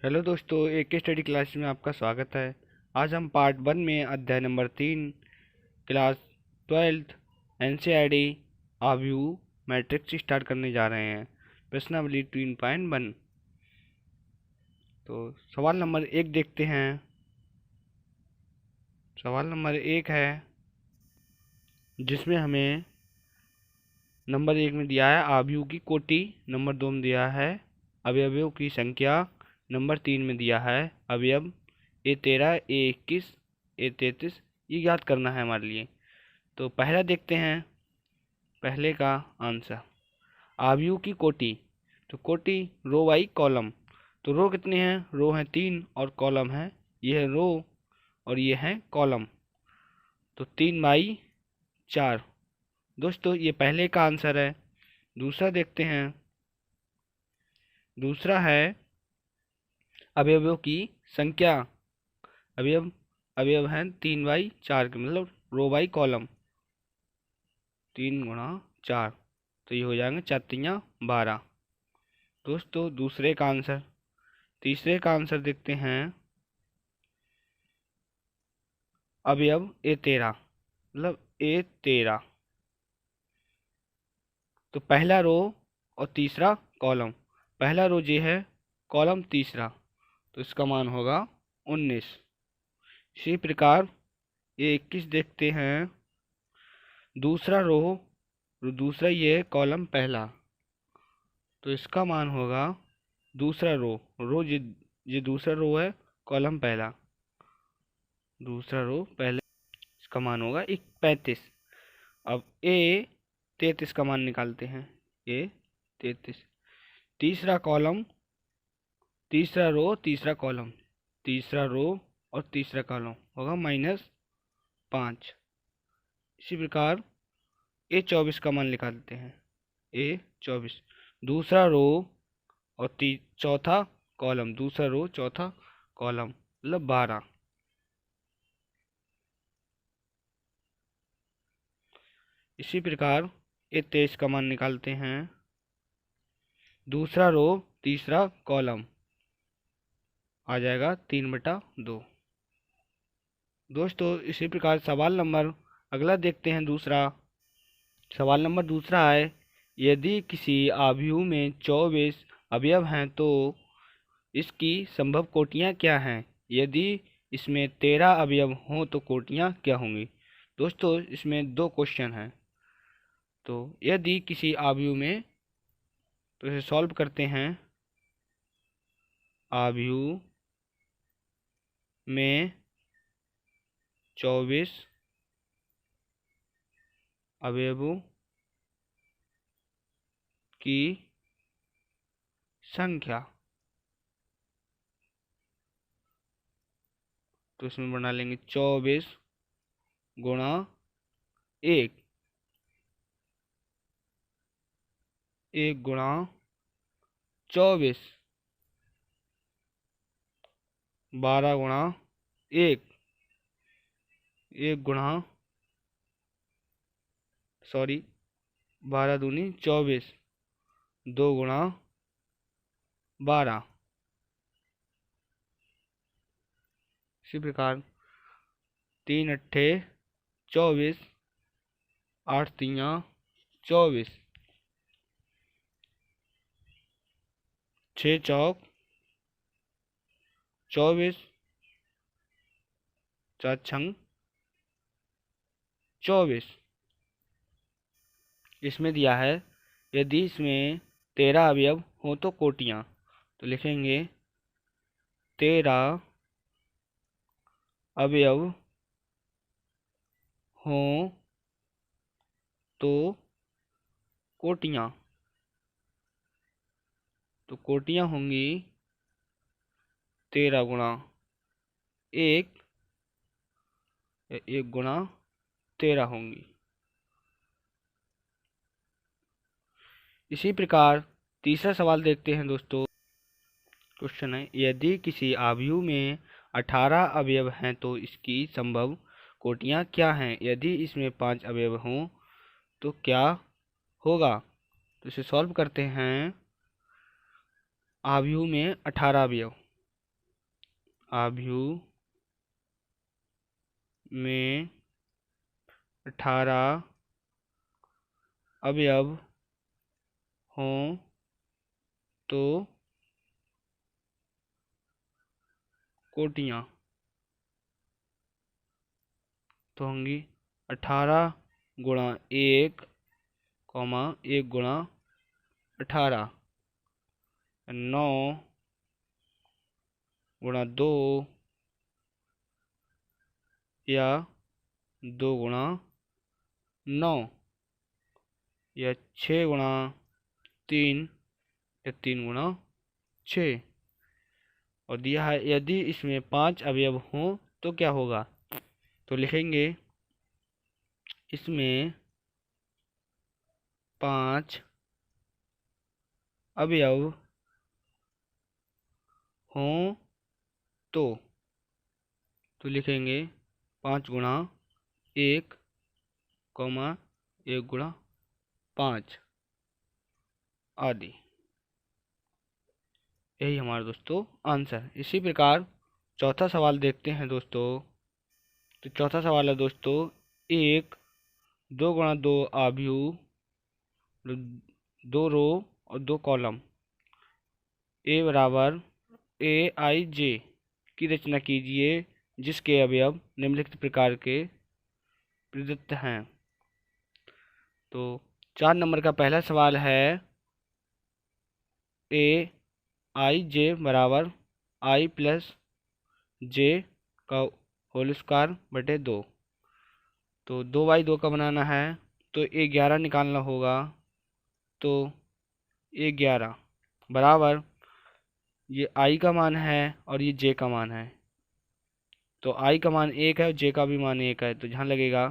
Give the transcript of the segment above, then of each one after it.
Hello दोस्तों, एक के स्टडी क्लास में आपका स्वागत है। आज हम पार्ट 1 में अध्याय नंबर 3 क्लास 12th एनसीईआरटी आव्यू मैट्रिक्स स्टार्ट करने जा रहे हैं। प्रश्नावली 3.1। तो सवाल नंबर 1 देखते हैं। सवाल नंबर 1 है जिसमें हमें नंबर 1 में दिया है आव्यू की कोटि, नंबर 2 में दिया है अवयवों की संख्या, नंबर 3 में दिया है अवयव A13, A21, A33। ये याद करना है हमारे लिए। तो पहला देखते हैं, पहले का आंसर आव्यू की कोटि। तो कोटि रो बाई कॉलम। तो रो कितने हैं? रो हैं 3 और कॉलम है, ये है रो और ये है कॉलम। तो 3/4। दोस्तों ये पहले का आंसर है। दूसरा देखते हैं। दूसरा है अवयवों की संख्या। अवयव अवयव हैं 3/4 के, मतलब रो बाई कॉलम 3 × 4। तो ये हो जाएंगे 4×3 = 12। दोस्तों दूसरे का आंसर। तीसरे का आंसर देखते हैं। अवयव A13, मतलब A13। तो पहला रो और तीसरा कॉलम। पहला रो ये है, कॉलम तीसरा, तो इसका मान होगा 19। इसी प्रकार A21 देखते हैं। दूसरा रो, दूसरा ये कॉलम पहला, तो इसका मान होगा दूसरा रो ये दूसरा रो है, कॉलम पहला, दूसरा रो पहले, इसका मान होगा 35। अब A33 का मान निकालते हैं। A33 तीसरा कॉलम, तीसरा रो, तीसरा कॉलम, तीसरा रो और तीसरा कॉलम होगा -5। इसी प्रकार A24 का मान निकालते हैं। A24 दूसरा रो और चौथा कॉलम, दूसरा रो चौथा कॉलम, मतलब 12। इसी प्रकार A23 का मान निकालते हैं। दूसरा रो तीसरा कॉलम आ जाएगा 3/2। दोस्तों इसी प्रकार सवाल नंबर अगला देखते हैं। दूसरा सवाल नंबर दूसरा है, यदि किसी आव्यूह में 24 अवयव हैं तो इसकी संभव कोटियाँ क्या हैं? यदि इसमें 13 अवयव हों तो कोटियाँ क्या होंगी? दोस्तों इसमें 2 क्वेश्चन हैं। तो यदि किसी आव्यूह में, तो इसे सॉल्व करते हैं। आव्यूह में 24 अवयवों की संख्या, तो इसमें बना लेंगे 24 × 1, 1 × 24, 12 × 1, 12 दूनी 24, 2 × 12। इसी प्रकार 3 अट्ठे 24, 8 तियाँ 24, 6 चौक 24, 4 छंग 24। इसमें दिया है यदि इसमें 13 अवयव हो तो कोटियाँ। तो लिखेंगे 13 अवयव हों तो कोटियाँ। तो कोटियाँ होंगी 13 × 1 या 1 × 13 होंगी। इसी प्रकार तीसरा सवाल देखते हैं दोस्तों। क्वेश्चन है, यदि किसी आव्यूह में 18 अवयव हैं तो इसकी संभव कोटियाँ क्या हैं? यदि इसमें 5 अवयव हों तो क्या होगा? तो इसे सॉल्व करते हैं। आव्यूह में 18 अवयव, आव्यूह में 18 अवयव हों तो कोटियाँ तो होंगी 18 गुणा 1, 1 गुणा 18, 9 गुणा 2 या 2 गुणा 9 या 6 गुणा 3 या 3 गुणा 6। और दिया है यदि इसमें 5 अवयव हों तो क्या होगा। तो लिखेंगे इसमें 5 अवयव हों तो लिखेंगे 5 गुणा 1, 1 गुणा 5 आदि। यही हमारा दोस्तों आंसर। इसी प्रकार चौथा सवाल देखते हैं दोस्तों। तो चौथा सवाल है दोस्तों, 2 गुणा 2 आव्यूह, 2 रो और 2 कॉलम ए बराबर AIJ की रचना कीजिए जिसके अवयव निम्नलिखित प्रकार के प्रदत्त हैं। तो 4 नंबर का पहला सवाल है AIJ बराबर I प्लस J का होल स्क्वायर बटे 2। तो 2/2 का बनाना है तो A11 निकालना होगा। तो A11 बराबर ये I का मान है और ये J का मान है। तो I का मान 1 है और J का भी मान 1 है। तो जहाँ लगेगा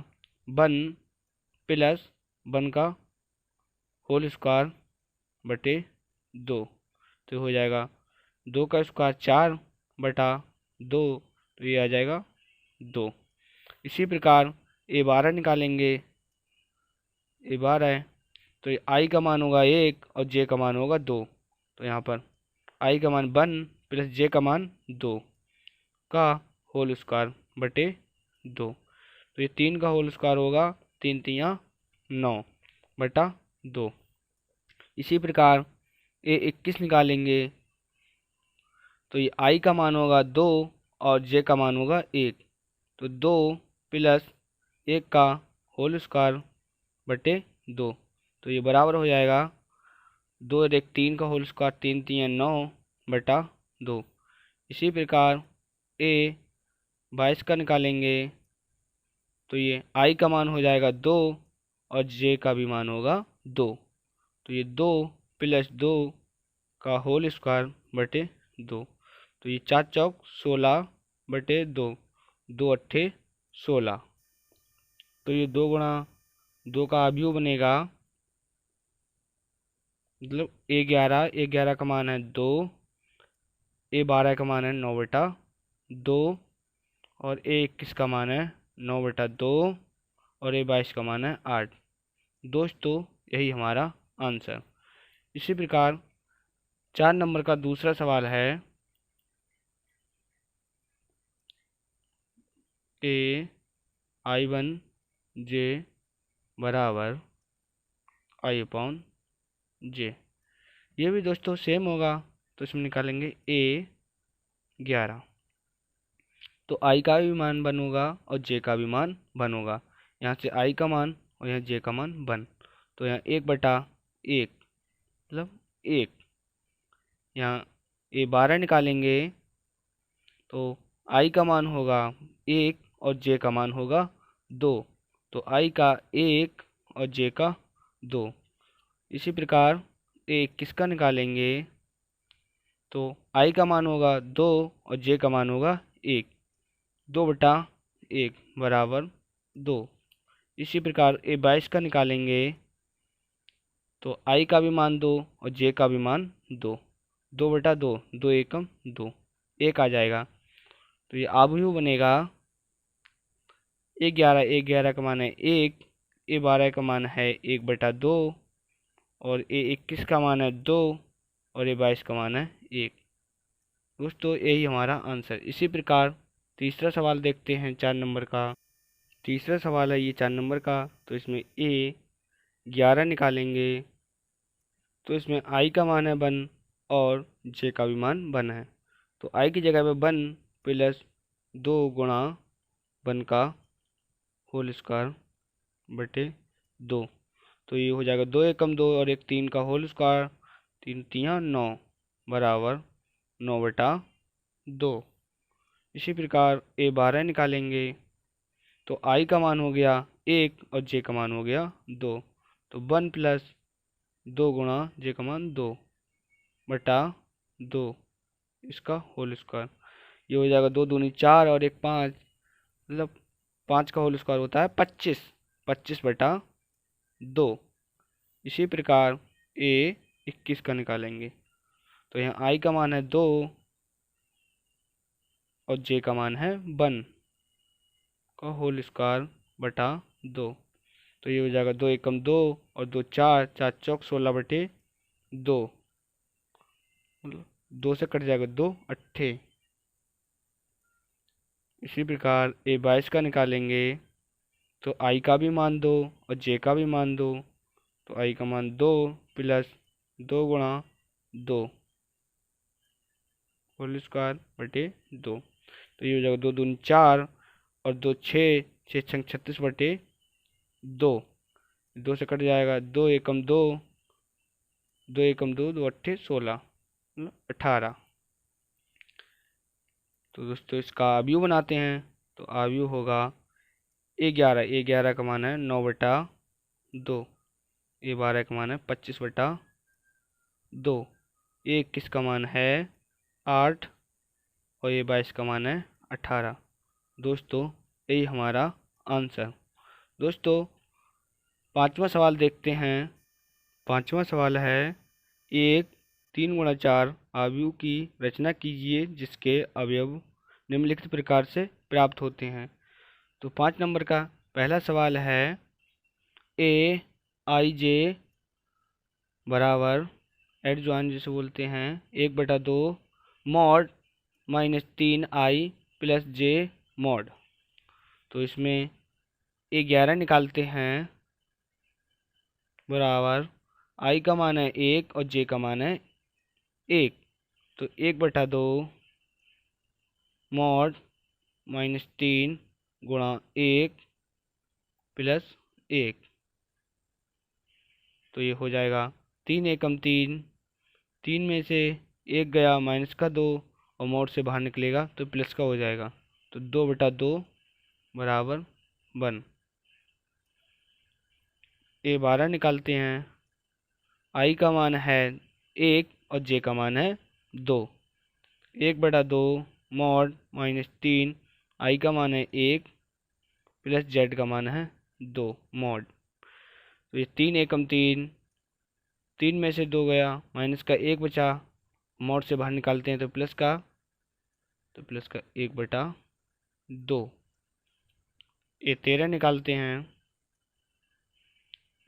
1 प्लस 1 का होल स्क्वायर बटे 2। तो हो जाएगा 2 का स्क्वायर 4 बटा 2, तो ये आ जाएगा 2। इसी प्रकार A12 निकालेंगे। A12 तो ये I का मान होगा 1 और J का मान होगा 2। तो यहाँ पर I का मान 1 प्लस J का मान 2 का होल स्क्वायर बटे 2। तो ये 3 का होल स्क्वायर होगा, 3 3 9 बटा 2। इसी प्रकार A21 निकालेंगे। तो ये I का मान होगा 2 और J का मान होगा 1। तो 2 प्लस 1 का होल स्क्वायर बटे 2। तो ये बराबर हो जाएगा 2 और 1 3 का होल स्क्वायर, 3 3 9 बटा 2। इसी प्रकार A22 का निकालेंगे। तो ये I का मान हो जाएगा 2 और J का भी मान होगा 2। तो ये 2 प्लस 2 का होल स्क्वायर बटे 2। तो ये 4 चौक 16 बटे 2, 2 अट्ठे 16। तो ये 2 गुणा 2 का आव्यूह बनेगा, मतलब A11 का मान है 2, A12 का मान है 9 बटा 2 और A21 का मान है 9 बटा 2 और A22 का मान है 8। दोस्तों यही हमारा आंसर। इसी प्रकार 4 नंबर का दूसरा सवाल है I1J बराबर I/J। ये भी दोस्तों सेम होगा। तो इसमें निकालेंगे A11। तो I का भी मान 1 होगा और J का भी मान 1 होगा। यहाँ से I का मान और यहाँ J का मान 1। तो यहाँ 1 बटा 1 मतलब 1। यहाँ A12 निकालेंगे। तो I का मान होगा 1 और J का मान होगा 2। तो I का 1 और J का 2। इसी प्रकार A21 का निकालेंगे। तो I का मान होगा 2 और J का मान होगा 1। 2 बटा 1 बराबर 2। इसी प्रकार A22 का निकालेंगे। तो I का भी मान 2 और J का भी मान 2। 2 बटा 2, 2 एकम 2, 1 आ जाएगा। तो ये आव्यूह बनेगा A11 का मान है 1, A12 का मान है 1 बटा 2 और A21 का मान है 2 और A22 का मान है 1। दोस्तों यही हमारा आंसर। इसी प्रकार तीसरा सवाल देखते हैं 4 नंबर का। तीसरा सवाल है ये 4 नंबर का। तो इसमें ए 11 निकालेंगे। तो इसमें आई का मान है 1 और जे का भी मान 1 है। तो आई की जगह पे 1 प्लस 2 गुणा 1 का होल स्क्वायर बटे 2। तो ये हो जाएगा 2 एकम 2 और 1 3 का होल स्क्वायर, 3 तिया 9 बराबर 9 बटा 2। इसी प्रकार ए 12 निकालेंगे। तो आई का मान हो गया 1 और जे का मान हो गया 2। तो 1 प्लस 2 गुणा जे का मान 2 बटा 2 इसका होल स्क्वायर। ये हो जाएगा 2 दूनी 4 और 1 5, मतलब 5 का होल स्क्वायर होता है 25, 25 बटा 2। इसी प्रकार ए 21 का निकालेंगे। तो यहाँ आई का मान है 2 और जे का मान है 1 का होल स्क्वायर बटा 2। तो ये हो जाएगा 2 एकम 2 और 2 4, 4 चौक 16 बटे 2, मतलब 2 से कट जाएगा 2 अट्ठे। इसी प्रकार ए 22 का निकालेंगे। तो आई का भी मान 2 और जे का भी मान 2। तो आई का मान 2 प्लस 2 गुणा 2 होल स्क्वायर बटे 2। तो ये हो जाएगा 2 दूनी 4 और 2 6, 6 छंग 36 बटे 2, 2 से कट जाएगा 2 एकम 2, 2 एकम 2, 2 अट्ठे 16, 18। तो दोस्तों इसका आव्यूह बनाते हैं। तो आव्यूह होगा ए 11 का मान है 9 बटा 2, ए 12 का मान है 25 बटा 2, ए 21 का मान है 8 और ए 22 का मान है 18। दोस्तों यही हमारा आंसर। दोस्तों पांचवा सवाल देखते हैं। पांचवा सवाल है एक 3 गुणा 4 अवयव की रचना कीजिए जिसके अवयव निम्नलिखित प्रकार से प्राप्त होते हैं। तो 5 नंबर का पहला सवाल है ए आई जे बराबर एड ज्वाइन जिसे बोलते हैं 1/2 mod -3 i plus J mod. तो इसमें ए 11 निकालते हैं बराबर आई का मान है 1 और जे का मान है 1। तो 1/2 मॉड -3 गुणा 1 प्लस 1। तो ये हो जाएगा 3 एकम 3, 3 में से 1 गया माइनस का 2 और मोड से बाहर निकलेगा तो प्लस का हो जाएगा। तो 2/2 बराबर 1। ए 12 निकालते हैं। आई का मान है 1 और जे का मान है 2। 1/2 मॉड -3 आई का मान है 1 प्लस जेड का मान है 2 मॉड। तो ये 3 एकम 3, 3 में से 2 गया माइनस का 1 बचा, मॉड से बाहर निकालते हैं तो प्लस का, 1/2। ये 13 निकालते हैं।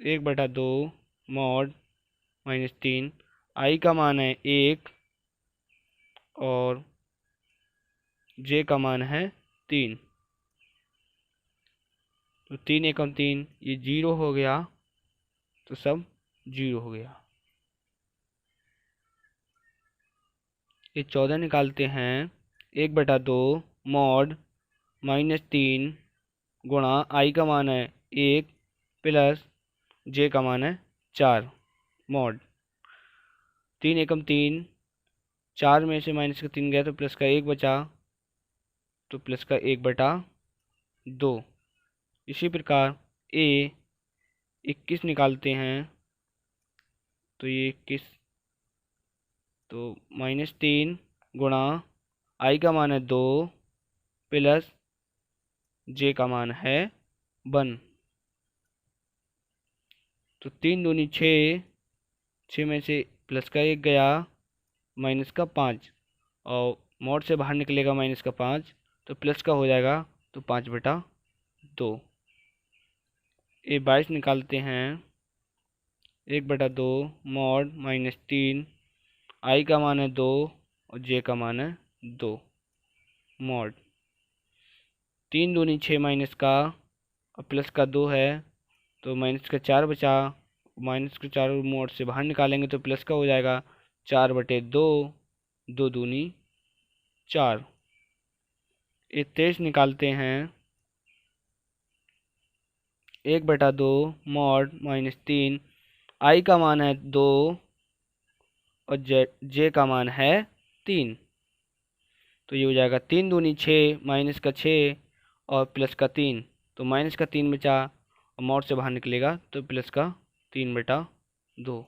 1/2 मॉड -3 आई का मान है 1 और जे का मान है 3। तो 3 एकम 3 ये 0 हो गया, तो सब 0 हो गया। ये 14 निकालते हैं। 1/2 मॉड -3 गुणा आई का मान है 1 प्लस जे का मान है 4 मॉड। 3 एकम 3, 4 में से माइनस का 3 गया तो प्लस का 1 बचा, तो प्लस का 1/2। इसी प्रकार ए 21 निकालते हैं। तो ये 21, तो -3 गुणा आई का मान है 2 प्लस जे का मान है 1। तो 3 दूनी 6, 6 में से प्लस का 1 गया माइनस का 5 और मोड से बाहर निकलेगा माइनस का 5 तो प्लस का हो जाएगा, तो 5/2। ए 22 निकालते हैं। 1/2 मॉड -3 आई का मान है 2 और जे का मान है 2। मॉड 3 दूनी 6 माइनस का और प्लस का 2 है तो माइनस का 4 बचा। माइनस के 4 मोड से बाहर निकालेंगे तो प्लस का हो जाएगा 4/2। 2 दूनी 4। ये 23 निकालते हैं। 1/2 मॉड -3। आई का मान है 2 और जे का मान है 3। तो ये हो जाएगा 3 दूनी 6 माइनस का 6 और प्लस का 3। तो माइनस का 3 बचा और मॉड से बाहर निकलेगा तो प्लस का 3/2।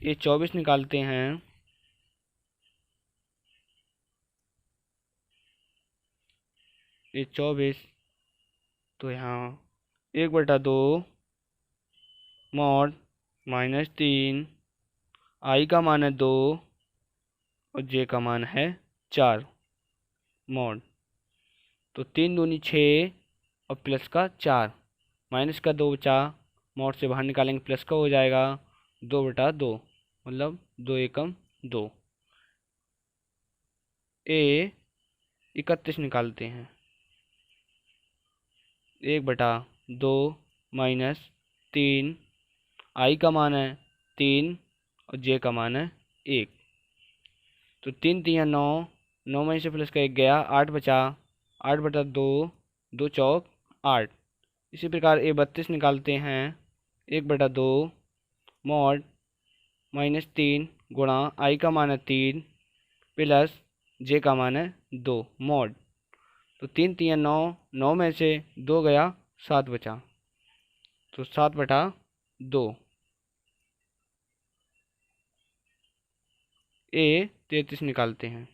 ये 24 निकालते हैं। ये 24 तो यहाँ 1/2 मॉड -3। आई का मान है 2 और जे का मान है 4। मॉड तो 3 दूनी 6 और प्लस का 4। माइनस का 2 बचा। मॉड से बाहर निकालेंगे प्लस का हो जाएगा 2/2 मतलब 2 एकम 2। ए 31 निकालते हैं। 1/2 -3। आई का मान है 3 और जे का मान है 1। तो 3 3 9। 9 में से प्लस का 1 गया 8 बचा। 8/2 2 चौक 8। इसी प्रकार ए 32 निकालते हैं। 1/2 मॉड -3 गुणा आई का मान है 3 प्लस जे का मान है 2 मॉड। तो 3 3 9। 9 में से 2 गया 7 बचा। तो 7/2। ए 33 निकालते हैं।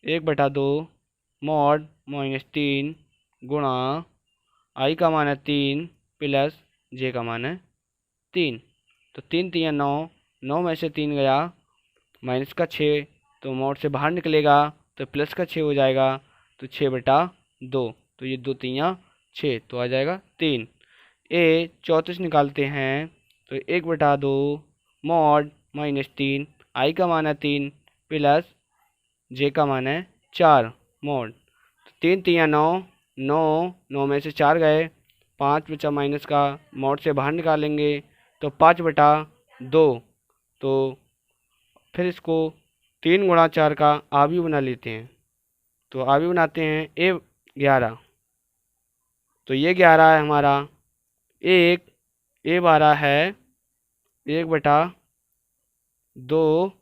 1/2 मॉड -3 गुणा आई का मान है 3 प्लस जे का मान है 3। तो 3 3 9। 9 में से 3 गया माइनस का 6 तो मॉड से बाहर निकलेगा तो प्लस का 6 हो जाएगा। तो 6/2। तो ये 2 3 6 तो आ जाएगा 3। ए 34 निकालते हैं। तो 1/2 मॉड -3 आई का मान है 3 प्लस जे का मान है 4 मॉड। 3 3 9। 9। 9 में से 4 गए 5 बचा माइनस का मॉड से बाहर निकालेंगे तो 5/2। तो फिर इसको 3 × 4 का आव्यूह बना लेते हैं। तो आव्यूह बनाते हैं ए 11। तो ये 11 है हमारा। एक ए 12 है 1/2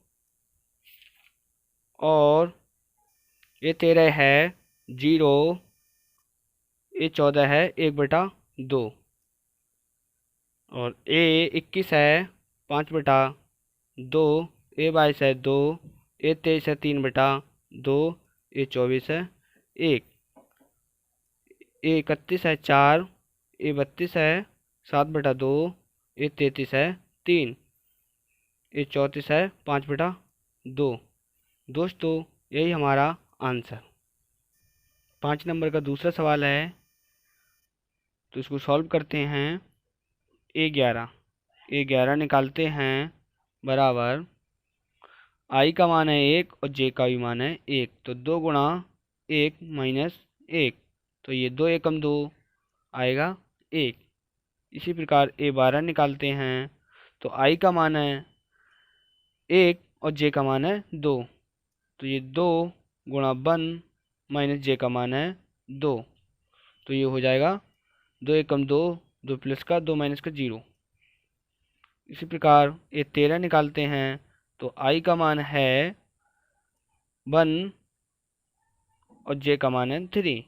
और ये 13 है 0। ये 14 है 1/2 और ए 21 है 5/2। ए 22 है 2। ए 23 है 3/2। ए 24 है 1। ए 31 है 4। ए 32 है 7/2। ए 33 है 3। ए 34 है 5/2। दोस्तों यही हमारा आंसर। 5 नंबर का दूसरा सवाल है तो इसको सॉल्व करते हैं। ए 11 निकालते हैं बराबर आई का मान है 1 और जे का भी मान है 1। तो 2 × 1 - 1 तो ये 2 एकम 2 आएगा 1। इसी प्रकार ए 12 निकालते हैं। तो आई का मान है 1 और जे का मान है 2। तो ये 2 × 1 - जे का मान है 2। तो ये हो जाएगा 2 एकम 2। 2 प्लस का 2 माइनस का 0। इसी प्रकार ये 13 निकालते हैं। तो आई का मान है 1 और जे का मान है 3।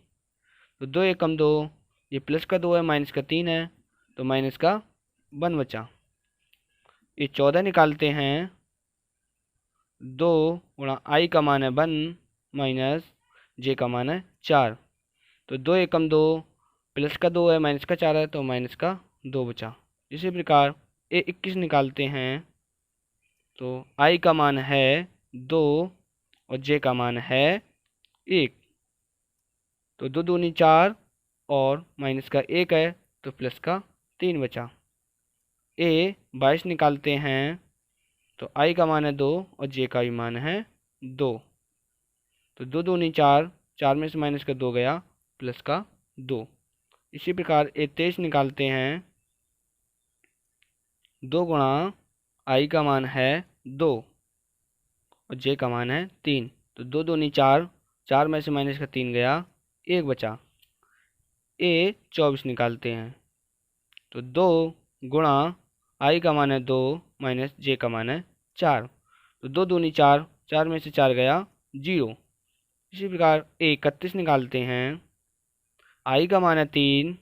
तो 2 एकम 2। ये प्लस का 2 है माइनस का 3 है तो माइनस का 1 बचा। ये 14 निकालते हैं। 2 × आई का मान है 1 माइनस जे का मान है 4। तो 2 एकम 2। प्लस का 2 है माइनस का 4 है तो माइनस का 2 बचा। इसी प्रकार ए 21 निकालते हैं। तो आई का मान है 2 और जे का मान है 1। तो 2 दूनी 4 और माइनस का 1 है तो प्लस का 3 बचा। ए 22 निकालते हैं। तो आई का मान है 2 और जे का भी मान है 2। तो 2 दूनी 4, 4 में से माइनस का 2 गया, प्लस का 2। इसी प्रकार ए 23 निकालते हैं। 2 गुणा आई का मान है 2 और जे का मान है 3। तो 2 दूनी 4, 4 में से माइनस का 3 गया, 1 बचा। ए 24 निकालते हैं। तो 2 गुणा आई का मान है 2 माइनस जे का मान है 4। तो 2 दूनी 4, 4 में से 4 गया, 0। इसी प्रकार ए 31 निकालते हैं। आई का मान है 3,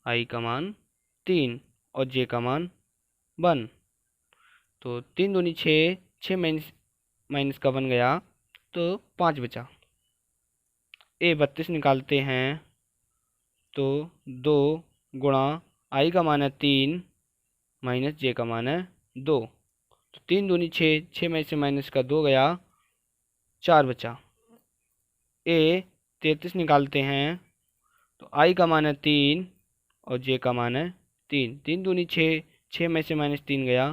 आई का मान 3 और जे का मान 1। तो 3 दूनी 6, 6 माइनस माइनस का 1 गया, तो 5 बचा। ए 32 निकालते हैं। तो 2 गुणा आई का मान है 3 माइनस जे का मान है 2। तो 3 दूनी 6, 6 में से माइनस का 2 गया, 4 बचा। ए 33 निकालते हैं। तो आई का मान है 3 और जे का मान है 3। 3 दूनी 6, 6 में से माइनस 3 गया,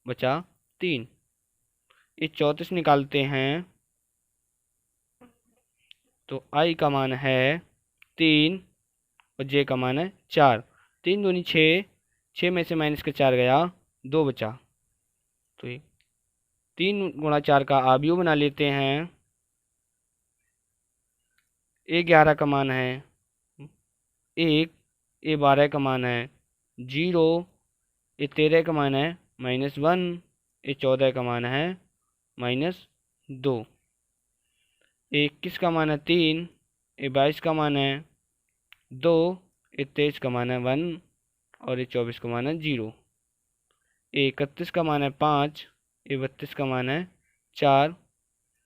बचा 3। ये 34 निकालते हैं। तो आई का मान है 3 और जे का मान है 4। 3 दूनी 6, 6 में से माइनस का 4 गया, 2 बचा। तो ये 3 गुणा 4 का आव्यूह बना लेते हैं। ए 11 का मान है 1, ए 12 का मान है 0, ए 13 का मान है -1, ए 14 का मान है -2, ए 21 का मान है 3, ए 22 का मान है 2, ए 23 का मान है 1 और ए 24 का मान है 0, ए 31 का मान है 5, ए 32 का मान है 4,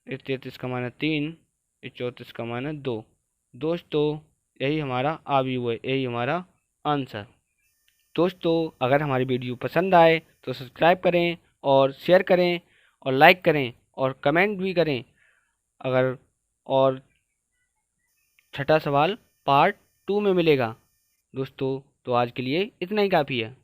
ए 33 का मान है 3, ए 34 का मान है 2। दोस्तों यही हमारा आव्यूह है, यही हमारा आंसर। दोस्तों अगर हमारी वीडियो पसंद आए तो सब्सक्राइब करें और शेयर करें और लाइक करें और कमेंट भी करें। अगर और छठा सवाल पार्ट 2 में मिलेगा। दोस्तों तो आज के लिए इतना ही काफ़ी है।